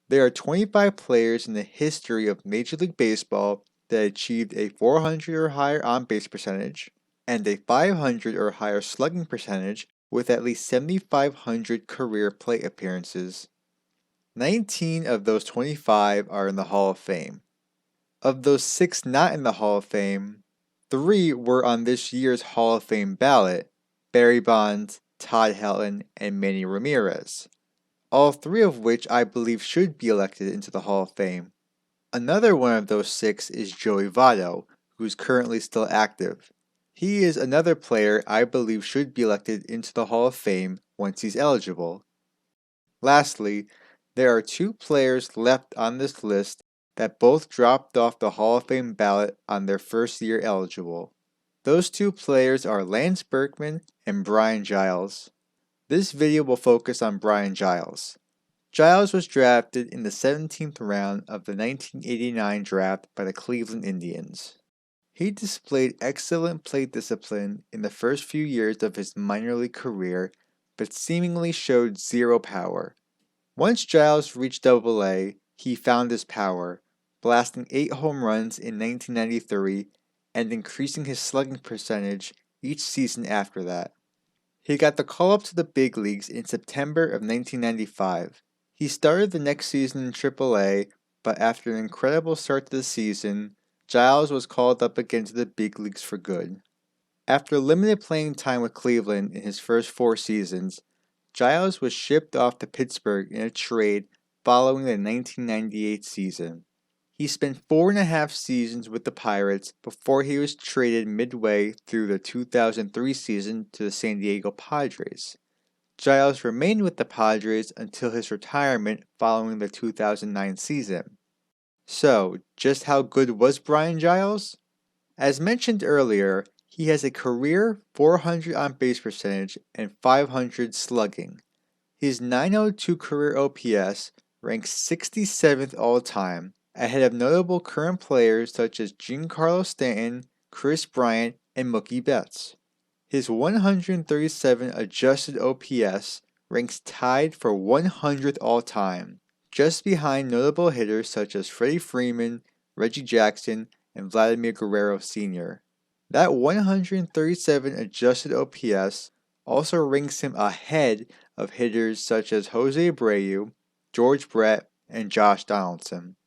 There are 25 players in the history of Major League Baseball that achieved a 400 or higher on-base percentage and a 500 or higher slugging percentage with at least 7,500 career plate appearances. 19 of those 25 are in the Hall of Fame. Of those 6 not in the Hall of Fame, 3 were on this year's Hall of Fame ballot: Barry Bonds, Todd Helton, and Manny Ramirez, all 3 of which I believe should be elected into the Hall of Fame. Another one of those 6 is Joey Votto, who is currently still active. He is another player I believe should be elected into the Hall of Fame once he's eligible. Lastly, there are 2 players left on this list that both dropped off the Hall of Fame ballot on their first year eligible. Those 2 players are Lance Berkman and Brian Giles. This video will focus on Brian Giles. Giles was drafted in the 17th round of the 1989 draft by the Cleveland Indians. He displayed excellent plate discipline in the first few years of his minor league career, but seemingly showed zero power. Once Giles reached Double-A, he found his power, blasting 8 home runs in 1993 and increasing his slugging percentage each season after that. He got the call-up to the big leagues in September of 1995. He started the next season in Triple-A, but after an incredible start to the season, Giles was called up again to the big leagues for good. After limited playing time with Cleveland in his first 4 seasons, Giles was shipped off to Pittsburgh in a trade following the 1998 season. He spent 4.5 seasons with the Pirates before he was traded midway through the 2003 season to the San Diego Padres. Giles remained with the Padres until his retirement following the 2009 season. So, just how good was Brian Giles? As mentioned earlier, he has a career 400 on-base percentage and 500 slugging. His .902 career OPS ranks 67th all-time, ahead of notable current players such as Giancarlo Stanton, Chris Bryant, and Mookie Betts. His 137 adjusted OPS ranks tied for 100th all-time, just behind notable hitters such as Freddie Freeman, Reggie Jackson, and Vladimir Guerrero Sr. That 137 adjusted OPS also ranks him ahead of hitters such as Jose Abreu, George Brett, and Josh Donaldson.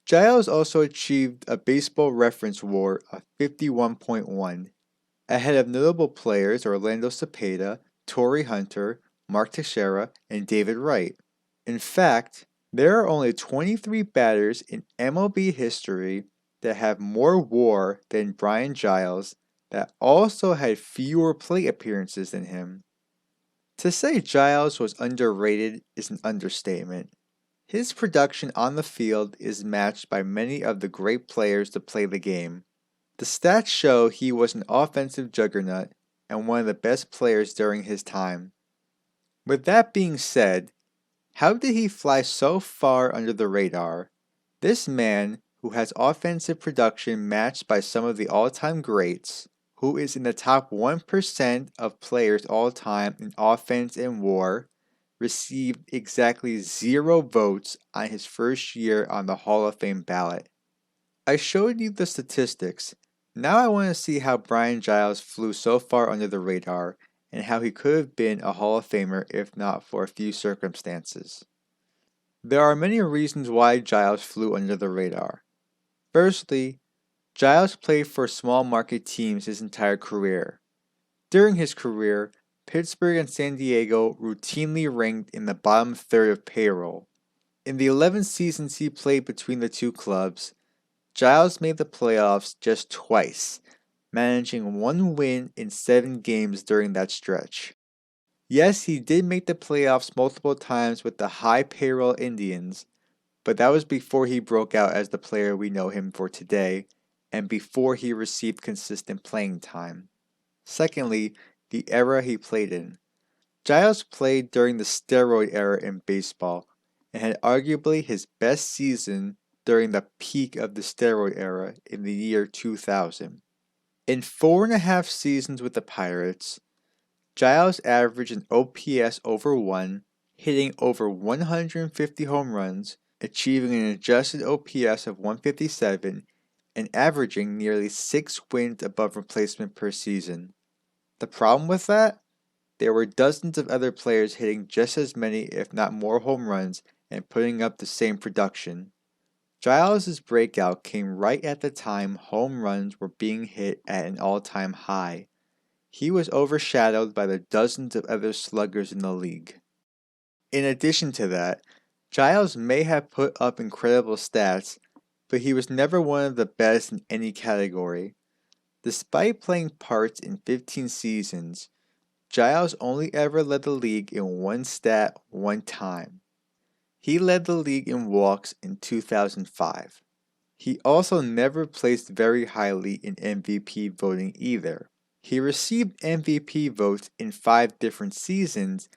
Giles also achieved a Baseball Reference WAR of 51.1, ahead of notable players Orlando Cepeda, Torrey Hunter, Mark Teixeira, and David Wright. In fact, there are only 23 batters in MLB history that have more WAR than Brian Giles that also had fewer plate appearances than him. To say Giles was underrated is an understatement. His production on the field is matched by many of the great players to play the game. The stats show he was an offensive juggernaut and one of the best players during his time. With that being said, how did he fly so far under the radar? This man, who has offensive production matched by some of the all-time greats, who is in the top 1% of players all time in offense and WAR, received exactly 0 votes on his first year on the Hall of Fame ballot. I showed you the statistics. Now I want to see how Brian Giles flew so far under the radar and how he could have been a Hall of Famer if not for a few circumstances. There are many reasons why Giles flew under the radar. Firstly, Giles played for small market teams his entire career. During his career, Pittsburgh and San Diego routinely ranked in the bottom third of payroll. In the 11 seasons he played between the two clubs, Giles made the playoffs just twice, managing 1 win in 7 games during that stretch. Yes, he did make the playoffs multiple times with the high payroll Indians, but that was before he broke out as the player we know him for today, and before he received consistent playing time. Secondly, the era he played in. Giles played during the steroid era in baseball, and had arguably his best season during the peak of the steroid era in the year 2000. In 4.5 seasons with the Pirates, Giles averaged an OPS over 1, hitting over 150 home runs, achieving an adjusted OPS of 157 and averaging nearly 6 wins above replacement per season. The problem with that? There were dozens of other players hitting just as many, if not more, home runs and putting up the same production. Giles' breakout came right at the time home runs were being hit at an all-time high. He was overshadowed by the dozens of other sluggers in the league. In addition to that, Giles may have put up incredible stats, but he was never one of the best in any category. Despite playing parts in 15 seasons, Giles only ever led the league in one stat one time. He led the league in walks in 2005. He also never placed very highly in MVP voting either. He received MVP votes in 5 different seasons,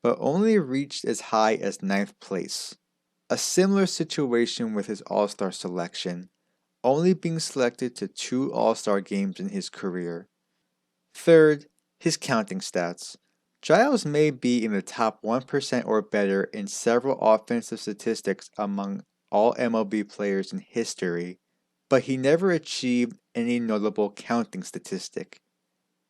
but only reached as high as 9th place. A similar situation with his All-Star selection, only being selected to 2 All-Star games in his career. Third, his counting stats. Giles may be in the top 1% or better in several offensive statistics among all MLB players in history, but he never achieved any notable counting statistic.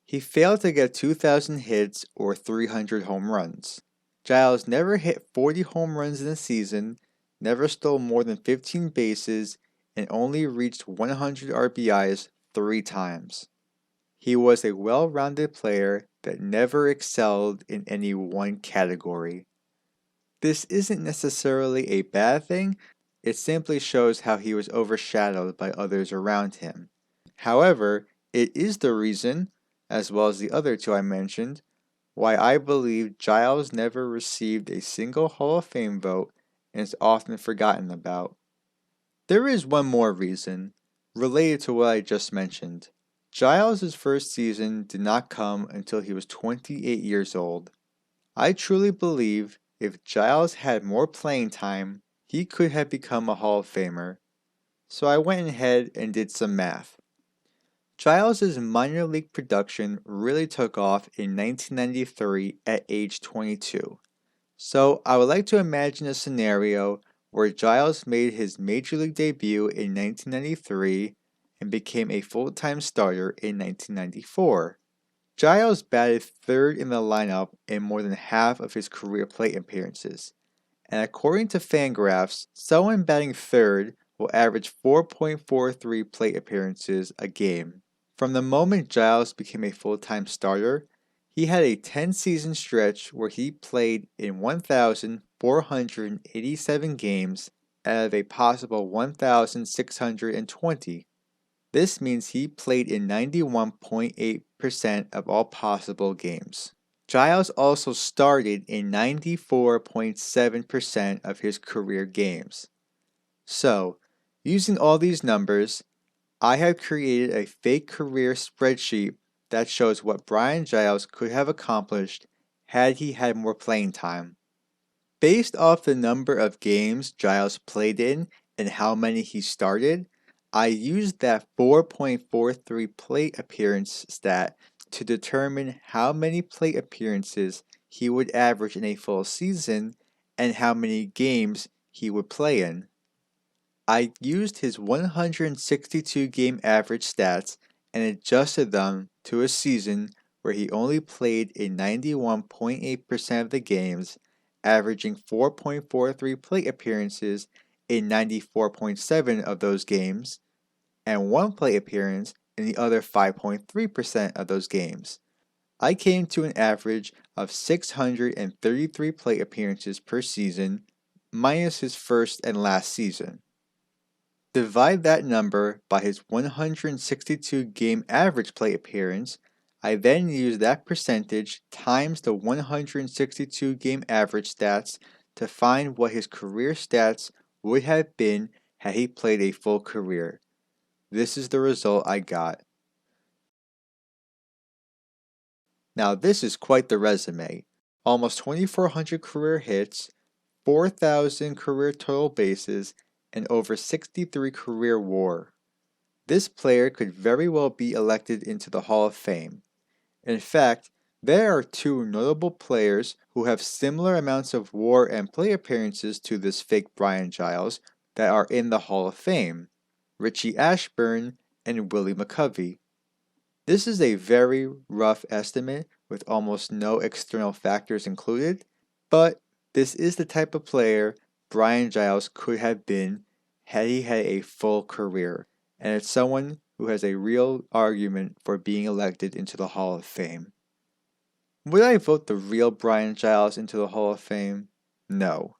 He failed to get 2,000 hits or 300 home runs. Giles never hit 40 home runs in a season, never stole more than 15 bases, and only reached 100 RBIs 3 times. He was a well-rounded player that never excelled in any one category. This isn't necessarily a bad thing, it simply shows how he was overshadowed by others around him. However, it is the reason, as well as the other 2 I mentioned, why I believe Giles never received a single Hall of Fame vote and is often forgotten about. There is one more reason, related to what I just mentioned. Giles' first season did not come until he was 28 years old. I truly believe if Giles had more playing time, he could have become a Hall of Famer. So I went ahead and did some math. Giles' minor league production really took off in 1993 at age 22. So I would like to imagine a scenario where Giles made his major league debut in 1993 and became a full-time starter in 1994. Giles batted third in the lineup in more than half of his career plate appearances, and according to Fangraphs, someone batting third will average 4.43 plate appearances a game. From the moment Giles became a full-time starter, he had a 10-season stretch where he played in 1,487 games out of a possible 1,620. This means he played in 91.8% of all possible games. Giles also started in 94.7% of his career games. So, using all these numbers, I have created a fake career spreadsheet that shows what Brian Giles could have accomplished had he had more playing time. Based off the number of games Giles played in and how many he started, I used that 4.43 plate appearance stat to determine how many plate appearances he would average in a full season and how many games he would play in. I used his 162 game average stats and adjusted them to a season where he only played in 91.8% of the games, averaging 4.43 plate appearances in 94.7 of those games, and 1 plate appearance in the other 5.3% of those games. I came to an average of 633 plate appearances per season, minus his first and last season. Divide that number by his 162 game average plate appearance. I then use that percentage times the 162 game average stats to find what his career stats would have been had he played a full career. This is the result I got. Now this is quite the resume. Almost 2,400 career hits, 4,000 career total bases, and over 63 career WAR. This player could very well be elected into the Hall of Fame. In fact, There are two notable players who have similar amounts of WAR and play appearances to this fake Brian Giles that are in the Hall of Fame, Richie Ashburn and Willie McCovey. This is a very rough estimate with almost no external factors included, but this is the type of player Brian Giles could have been had he had a full career, and it's someone who has a real argument for being elected into the Hall of Fame. Would I vote the real Brian Giles into the Hall of Fame? No.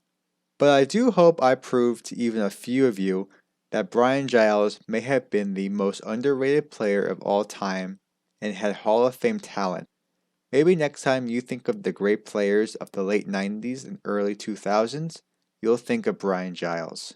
But I do hope I proved to even a few of you that Brian Giles may have been the most underrated player of all time and had Hall of Fame talent. Maybe next time you think of the great players of the late 90s and early 2000s, you'll think of Brian Giles.